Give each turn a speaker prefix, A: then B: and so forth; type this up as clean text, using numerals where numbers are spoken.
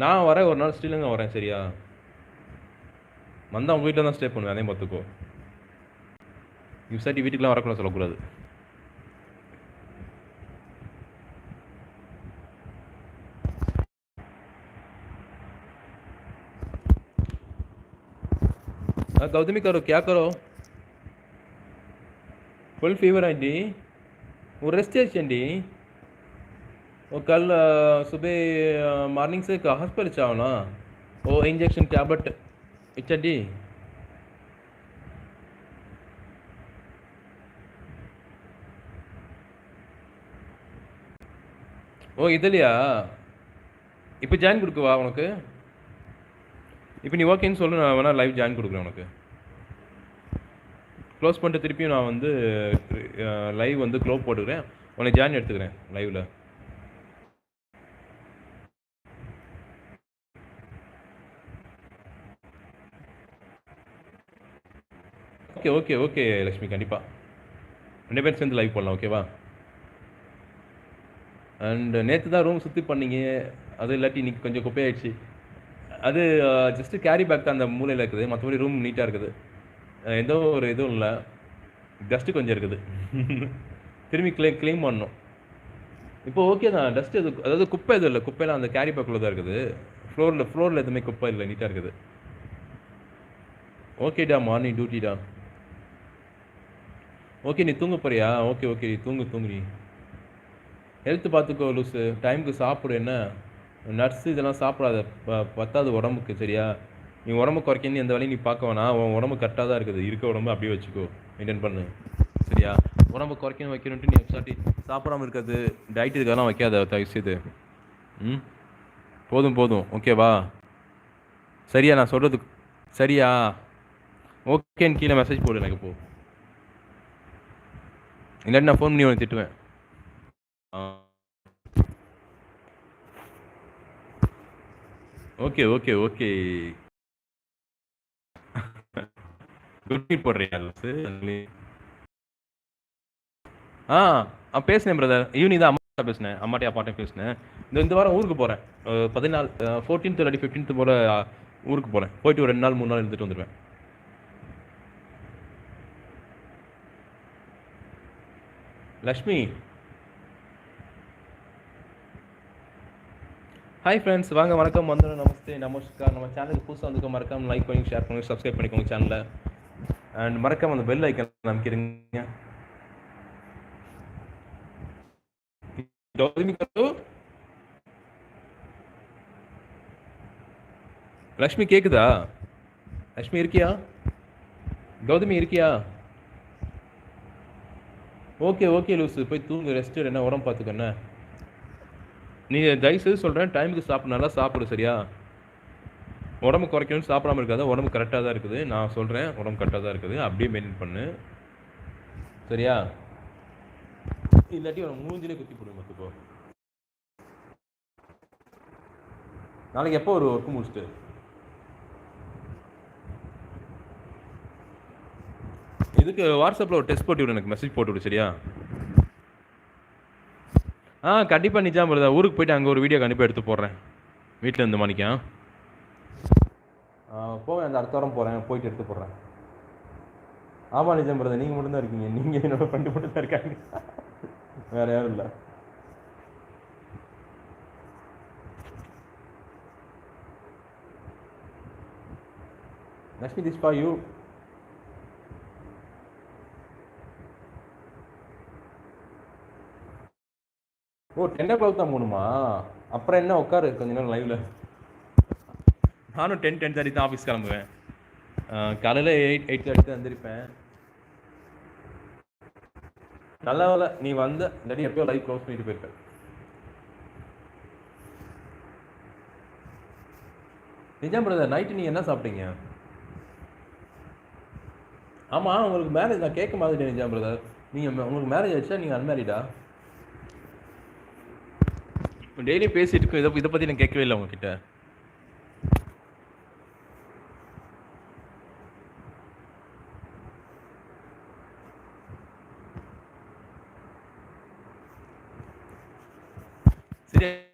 A: நான் வரேன் ஒரு நாள் ஸ்ரீலங்கா வரேன் சரியா? வந்தா உங்க வீட்ல தான் ஸ்டே பண்ணுவேன். அதையும் பார்த்துக்கோ. இப்சாட்டி வீட்டுக்குலாம் வரக்கூடாது சொல்லக்கூடாது. गौतमी करो क्या करो फुल फीवर आंटी वो रेस्ट చేయండి वो कल सुबह మార్నింగ్ से हॉस्पिटल चाहो ना वो इंजेक्शन टैबलेट इच्छंडी ஓ இதுலையா இப்போ ஜாயின் கொடுக்கவா உனக்கு இப்போ நீ ஓகேன்னு சொல்லு நான் வேணா லைவ் ஜாயின் கொடுக்குறேன் உனக்கு க்ளோஸ் பண்ணிட்டு திருப்பியும் நான் வந்து லைவ் வந்து க்ளோஸ் போட்டுக்கிறேன் உனக்கு ஜாயின் எடுத்துக்கிறேன் லைவ்ல ஓகே ஓகே ஓகே லக்ஷ்மி கண்டிப்பாக 2 பேரும் சேர்ந்து லைவ் போடலாம் ஓகேவா அண்ட் நேற்று தான் ரூம் சுற்றி பண்ணீங்க அது இல்லாட்டி இன்னைக்கு கொஞ்சம் குப்பையாயிடுச்சு அது ஜஸ்ட்டு கேரி பேக் தான் அந்த மூலையில் இருக்குது மற்றபடி ரூம் நீட்டாக இருக்குது எந்த ஒரு இதுவும் இல்லை டஸ்ட்டு கொஞ்சம் இருக்குது திரும்பி க்ளீன் பண்ணணும் இப்போ ஓகே தான் டஸ்ட் எது அதாவது குப்பை எதுவும் இல்லை குப்பையெல்லாம் அந்த கேரி பேக்குள்ளே தான் இருக்குது ஃப்ளோரில் எதுவுமே குப்பை இல்லை நீட்டாக இருக்குது ஓகேடா மார்னிங் டியூட்டிடா ஓகே நீ தூங்க போறியா ஓகே ஓகே நீ தூங்கு நீ ஹெல்த்து பார்த்துக்கோ லூஸு டைமுக்கு சாப்பிடு என்ன நட்ஸு இதெல்லாம் சாப்பிடாத பத்தாது உடம்புக்கு சரியா நீ உடம்பு குறைக்கணும் எந்த வேலையும் நீ பார்க்க வேணாம் உன் உடம்பு கரெக்டாக தான் இருக்குது இருக்க உடம்பு அப்படியே வச்சுக்கோ மெயின்டைன் பண்ணு சரியா உடம்பு குறைக்கணும் வைக்கணுன்ட்டு நீ சாட்டி சாப்பிடாமல் இருக்கிறது டயட் இதுக்கெல்லாம் வைக்காத தயவு செய்து ம் போதும் ஓகேவா சரியா நான் சொல்கிறது சரியா ஓகேன்னு கீழே மெசேஜ் போடு எனக்கு இப்போ இல்லாட்டி நான் ஃபோன் பண்ணி உனக்கு திட்டுவேன் okay okay okay good night போடுறியா பேசினேன் பிரதர் ஈவினிங் தான் அம்மா பேசினேன் அம்மாட்டையும் அப்பாட்டையும் பேசினேன் இந்த வாரம் ஊருக்கு போகிறேன் 14 இல்லாட்டி 15 போல் ஊருக்கு போகிறேன் போயிட்டு ஒரு 2 நாள் 3 நாள் இருந்துட்டு வந்துடுவேன் லக்ஷ்மி ஹாய் ஃப்ரெண்ட்ஸ் வாங்க வணக்கம் வந்துடும் நமஸ்தே நமஸ்கார் நம்ம சேனலுக்கு புதுசாக வந்துக்க மறக்காம லைக் பண்ணி ஷேர் பண்ணி சப்ஸ்கிரைப் பண்ணிக்கோங்க சேனலை அண்ட் மறக்காம அந்த பெல் ஐக்கன் நம்பிக்கிறீங்க லக்ஷ்மி கேக்குதா லக்ஷ்மி இருக்கியா கௌதமி இருக்கியா ஓகே ஓகே லூசு போய் தூங்கு ரெஸ்ட் என்ன உடம்பு பார்த்துக்க என்ன நீ தயவுசெய்து சொல்கிறேன் டைமுக்கு சாப்பிடு நல்லா சாப்பிடு சரியா உடம்பு குறைக்கணும்னு சாப்பிடாம இருக்காது உடம்பு கரெக்டாக தான் இருக்குது நான் சொல்கிறேன் உடம்பு கரெக்டாக தான் இருக்குது அப்படியே மெயின்டைன் பண்ணு சரியா இல்லாட்டி உனக்கு மூஞ்சிலே குத்தி போடுங்க பார்த்துக்கோ நாளைக்கு எப்போ ஒரு ஒர்க்கு முடிச்சுட்டு இதுக்கு வாட்ஸ்அப்பில் ஒரு டெஸ்ட் போட்டு விடு எனக்கு மெசேஜ் போட்டு விடு சரியா கண்டிப்பாக நிஜாம் வருதா ஊருக்கு போயிட்டு அங்கே ஒரு வீடியோ கண்டிப்பாக எடுத்து போடுறேன் வீட்டில் இருந்து மணிக்கா போவேன் அந்த அடுத்த வாரம் போகிறேன் போயிட்டு எடுத்து போடுறேன் ஆமாம் நிஜாம் வருதா நீங்கள் மட்டும்தான் இருக்கீங்க நீங்கள் என்னோட ஃப்ரெண்டு மட்டும் தான் இருக்காங்க வேறு யாரும் இல்லை Lakshmi this for you oh 10 o'clock தான் போகணுமா அப்புறம் என்ன உட்காரு கொஞ்ச நேரம் லைவ்ல நானும் 10:30 தான் ஆஃபீஸ் கிளம்புவேன் காலையில் 8:30 தான் வந்திருப்பேன் நல்ல வேலை நீ வந்த இல்லாட்டி எப்பயோ லைவ் க்ளோஸ் பண்ணிட்டு போயிருப்பேன் நிஜாம் பிரதர் நைட்டு நீ என்ன சாப்பிட்டீங்க ஆமாம் உங்களுக்கு மேரேஜ் நான் கேட்க மாதிரி நிஜாம் பிரதர் நீங்கள் உங்களுக்கு மேரேஜ் ஆச்சா நீங்கள் அன்மேரிடா டெய்லி பேசிட்டு இருக்கோம் இதை பற்றி நான் கேட்கவே இல்லை உங்ககிட்ட சரியா